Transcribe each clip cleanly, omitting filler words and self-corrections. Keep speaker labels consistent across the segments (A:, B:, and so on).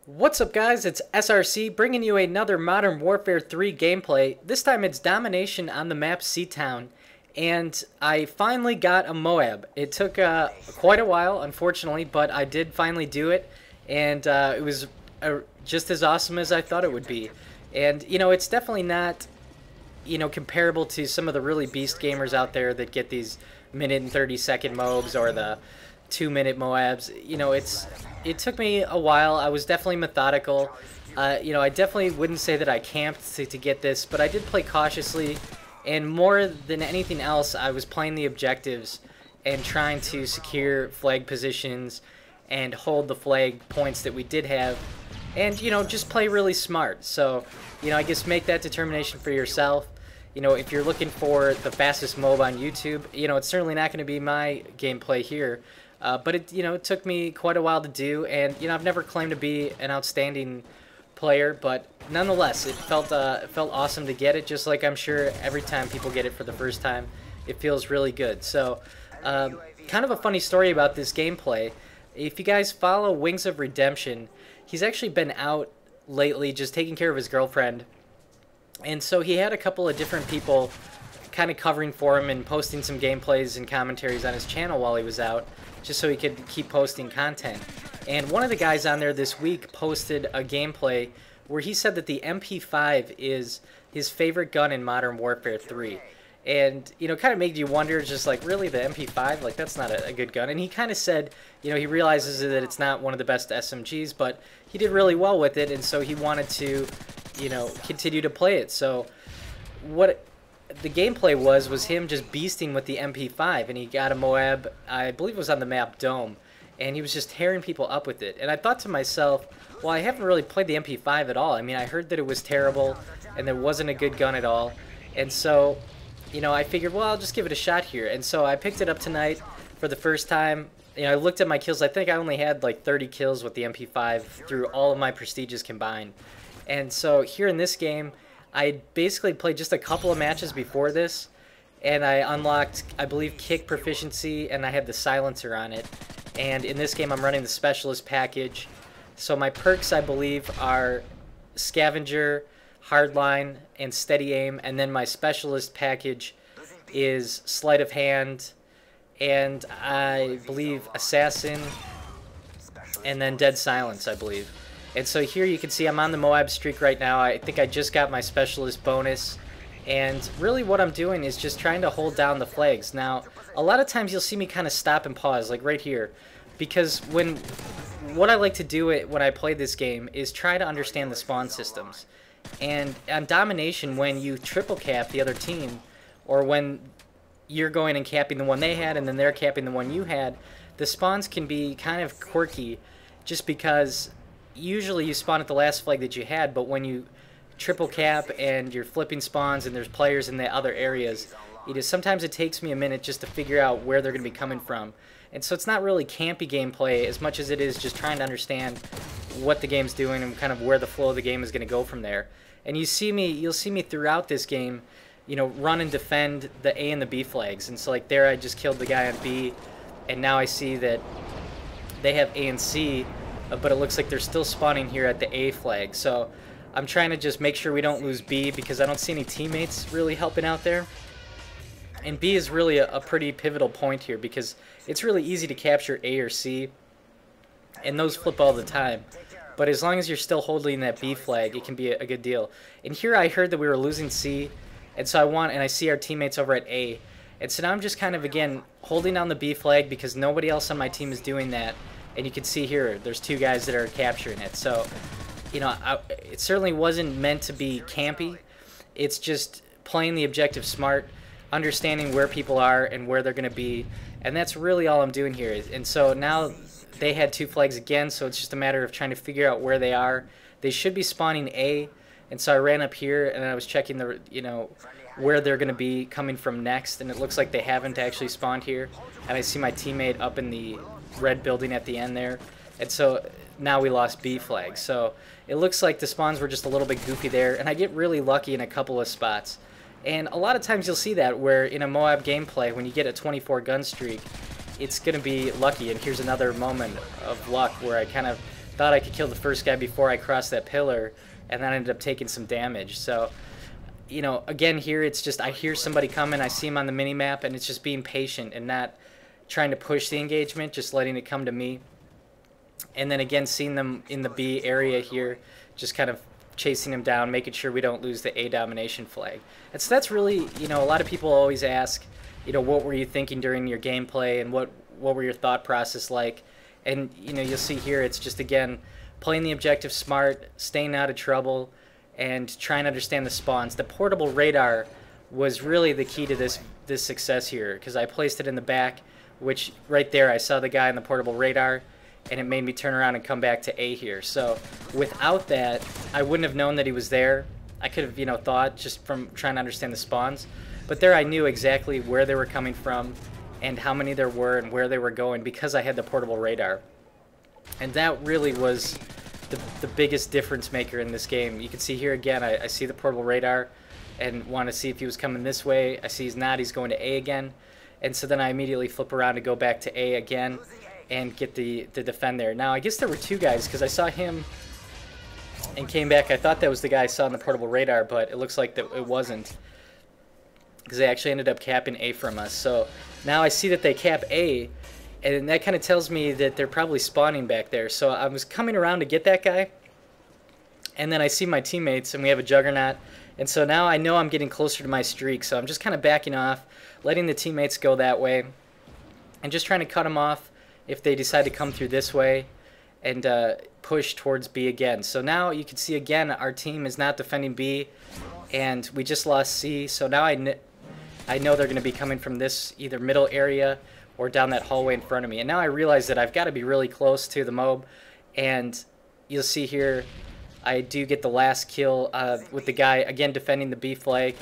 A: What's up guys, it's SRC bringing you another Modern Warfare 3 gameplay. This time it's Domination on the map Seatown, and I finally got a M.O.A.B. It took quite a while, unfortunately, but I did finally do it, and it was just as awesome as I thought it would be. And, you know, it's definitely not, you know, comparable to some of the really beast gamers out there that get these minute and 30-second M.O.A.Bs or the 2-minute M.O.A.Bs. You know, it took me a while. I was definitely methodical. You know, I definitely wouldn't say that I camped to get this, but I did play cautiously, and more than anything else, I was playing the objectives and trying to secure flag positions and hold the flag points that we did have, and, you know, just play really smart. So, you know, I guess make that determination for yourself. You know, if you're looking for the fastest M.O.A.B on YouTube, you know, it's certainly not going to be my gameplay here. But it, you know, it took me quite a while to do, and, you know, I've never claimed to be an outstanding player, but nonetheless, it felt awesome to get it. Just like I'm sure every time people get it for the first time, it feels really good. So, kind of a funny story about this gameplay. If you guys follow Wings of Redemption, he's actually been out lately, just taking care of his girlfriend, and so he had a couple of different people kind of covering for him and posting some gameplays and commentaries on his channel while he was out, just so he could keep posting content. And one of the guys on there this week posted a gameplay where he said that the MP5 is his favorite gun in Modern Warfare 3. And, you know, kind of made you wonder, just like, really, the MP5? Like, that's not a good gun. And he kind of said, you know, he realizes that it's not one of the best SMGs, but he did really well with it, and so he wanted to, you know, continue to play it. So what the gameplay was him just beasting with the MP5, and he got a M.O.A.B, I believe it was on the map Dome, and he was just tearing people up with it. And I thought to myself, well, I haven't really played the MP5 at all. I mean, I heard that it was terrible, and there wasn't a good gun at all, and so, you know, I figured, well, I'll just give it a shot here. And so I picked it up tonight for the first time. You know, I looked at my kills. I think I only had like 30 kills with the MP5 through all of my prestiges combined. And so here in this game, I basically played just a couple of matches before this, and I unlocked, I believe, kick proficiency, and I had the silencer on it. And in this game, I'm running the specialist package. So my perks, I believe, are scavenger, hardline, and steady aim, and then my specialist package is sleight of hand, and I believe assassin, and then dead silence, I believe. And so here you can see I'm on the M.O.A.B streak right now. I think I just got my specialist bonus, and really what I'm doing is just trying to hold down the flags. Now, a lot of times you'll see me kind of stop and pause, like right here, because what I like to do when I play this game is try to understand the spawn systems. And on Domination, when you triple cap the other team, or when you're going and capping the one they had and then they're capping the one you had, the spawns can be kind of quirky, just because usually you spawn at the last flag that you had, but when you triple cap and you're flipping spawns and there's players in the other areas, sometimes it takes me a minute just to figure out where they're going to be coming from. And so it's not really campy gameplay as much as it is just trying to understand what the game's doing and kind of where the flow of the game is going to go from there. And you'll see me throughout this game, you know, run and defend the A and the B flags. And so like there I just killed the guy on B, and now I see that they have A and C, but it looks like they're still spawning here at the A flag. So I'm trying to just make sure we don't lose B, because I don't see any teammates really helping out there. And B is really a pretty pivotal point here, because it's really easy to capture A or C, and those flip all the time. But as long as you're still holding that B flag, it can be a good deal. And here I heard that we were losing C, and so I see our teammates over at A. And so now I'm just kind of, again, holding down the B flag, because nobody else on my team is doing that. And you can see here, there's two guys that are capturing it. So, you know, it certainly wasn't meant to be campy. It's just playing the objective smart, understanding where people are and where they're going to be. And that's really all I'm doing here. And so now they had two flags again, so it's just a matter of trying to figure out where they are. They should be spawning A, and so I ran up here and I was checking the, you know, where they're going to be coming from next, and it looks like they haven't actually spawned here. And I see my teammate up in the red building at the end there, and so now we lost B flag. So it looks like the spawns were just a little bit goofy there, and I get really lucky in a couple of spots. And a lot of times you'll see that where in a M.O.A.B gameplay, when you get a 24 gun streak, it's going to be lucky. And here's another moment of luck where I kind of thought I could kill the first guy before I crossed that pillar, and then I ended up taking some damage. So, you know, again here it's just I hear somebody coming, I see him on the mini-map, and it's just being patient and not trying to push the engagement, just letting it come to me. And then again, seeing them in the B area here, just kind of chasing them down, making sure we don't lose the A domination flag. And so that's really, you know, a lot of people always ask, you know, what were you thinking during your gameplay, and what were your thought process like? And, you know, you'll see here it's just, again, playing the objective smart, staying out of trouble, and trying to understand the spawns. The portable radar was really the key to this success here, because I placed it in the back, which right there I saw the guy on the portable radar, and it made me turn around and come back to A here. So without that, I wouldn't have known that he was there. I could have, you know, thought just from trying to understand the spawns. But there I knew exactly where they were coming from and how many there were and where they were going because I had the portable radar. And that really was the biggest difference maker in this game. You can see here again, I see the portable radar and want to see if he was coming this way. I see he's not. He's going to A again. And so then I immediately flip around to go back to A again and get the defend there. Now, I guess there were two guys because I saw him and came back. I thought that was the guy I saw on the portable radar, but it looks like that it wasn't, because they actually ended up capping A from us. So now I see that they cap A, and that kind of tells me that they're probably spawning back there. So I was coming around to get that guy, and then I see my teammates, and we have a juggernaut. And so now I know I'm getting closer to my streak, so I'm just kind of backing off, letting the teammates go that way, and just trying to cut them off if they decide to come through this way and push towards B again. So now you can see again our team is not defending B, and we just lost C. So now I know they're going to be coming from this either middle area or down that hallway in front of me. And now I realize that I've got to be really close to the MOAB, and you'll see here I do get the last kill with the guy again defending the B flag,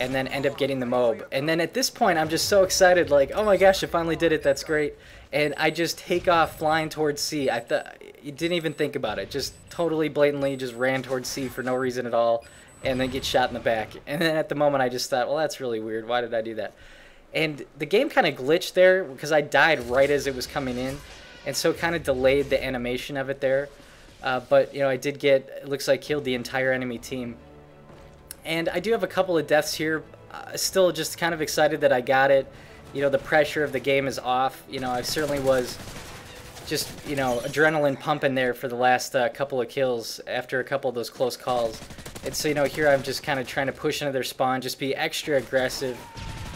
A: and then end up getting the MOAB. And then at this point I'm just so excited, like, oh my gosh, I finally did it, that's great. And I just take off flying towards C. I didn't even think about it, just totally blatantly just ran towards C for no reason at all, and then get shot in the back. And then at the moment I just thought, well, that's really weird, why did I do that? And the game kind of glitched there because I died right as it was coming in, and so it kind of delayed the animation of it there. But, you know, I did get, it looks like, killed the entire enemy team. And I do have a couple of deaths here. Still just kind of excited that I got it. You know, the pressure of the game is off. You know, I certainly was just, you know, adrenaline pumping there for the last couple of kills after a couple of those close calls. And so, you know, here I'm just kind of trying to push into their spawn, just be extra aggressive.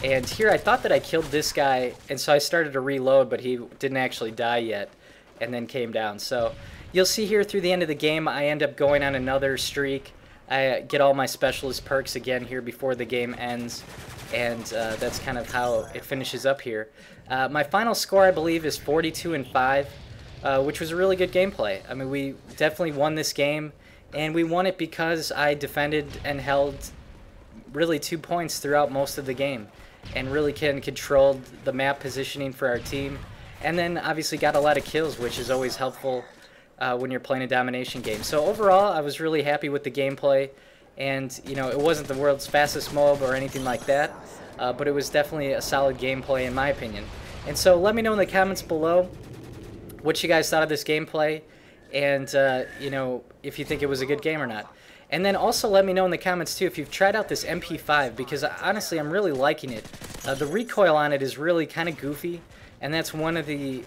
A: And here I thought that I killed this guy, and so I started to reload, but he didn't actually die yet, and then came down. So you'll see here through the end of the game, I end up going on another streak. I get all my specialist perks again here before the game ends, and that's kind of how it finishes up here. My final score, I believe, is 42-5, which was a really good gameplay. I mean, we definitely won this game, and we won it because I defended and held really 2 points throughout most of the game, and really controlled the map positioning for our team, and then obviously got a lot of kills, which is always helpful when you're playing a domination game. So overall, I was really happy with the gameplay, and you know, it wasn't the world's fastest MOAB or anything like that, but it was definitely a solid gameplay in my opinion. And so let me know in the comments below what you guys thought of this gameplay, and you know, if you think it was a good game or not. And then also let me know in the comments too if you've tried out this MP5, because honestly I'm really liking it. The recoil on it is really kind of goofy, and that's one of the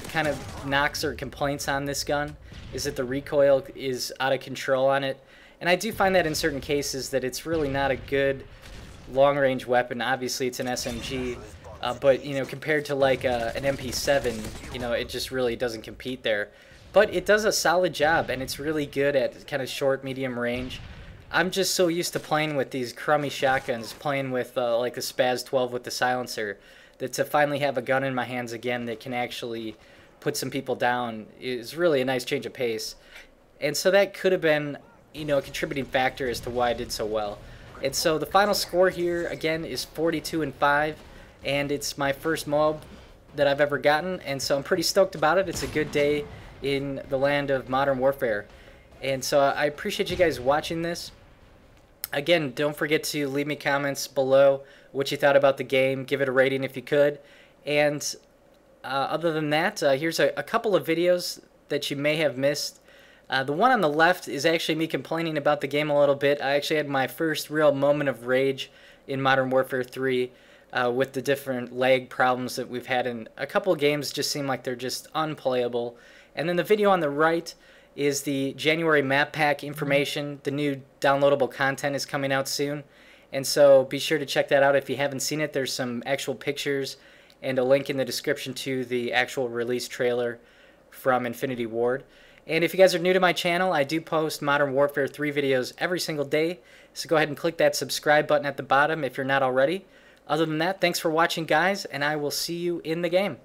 A: kind of knocks or complaints on this gun, is that the recoil is out of control on it. And I do find that in certain cases that it's really not a good long-range weapon. Obviously it's an SMG, but you know, compared to like an MP7, you know, it just really doesn't compete there. But it does a solid job, and it's really good at kind of short, medium range. I'm just so used to playing with these crummy shotguns, playing with like the Spaz 12 with the silencer, that to finally have a gun in my hands again that can actually put some people down is really a nice change of pace. And so that could have been, you know, a contributing factor as to why I did so well. And so the final score here, again, is 42-5, and it's my first MOAB that I've ever gotten, and so I'm pretty stoked about it. It's a good day in the land of modern warfare. And so I appreciate you guys watching this. Again, don't forget to leave me comments below what you thought about the game. Give it a rating if you could. And other than that, here's a couple of videos that you may have missed. The one on the left is actually me complaining about the game a little bit. I actually had my first real moment of rage in Modern Warfare 3 with the different lag problems that we've had in a couple of games. Just seem like they're just unplayable. And then the video on the right is the January map pack information. The new downloadable content is coming out soon, and so be sure to check that out if you haven't seen it. There's some actual pictures and a link in the description to the actual release trailer from Infinity Ward. And if you guys are new to my channel, I do post Modern Warfare 3 videos every single day, so go ahead and click that subscribe button at the bottom if you're not already. Other than that, thanks for watching, guys, and I will see you in the game.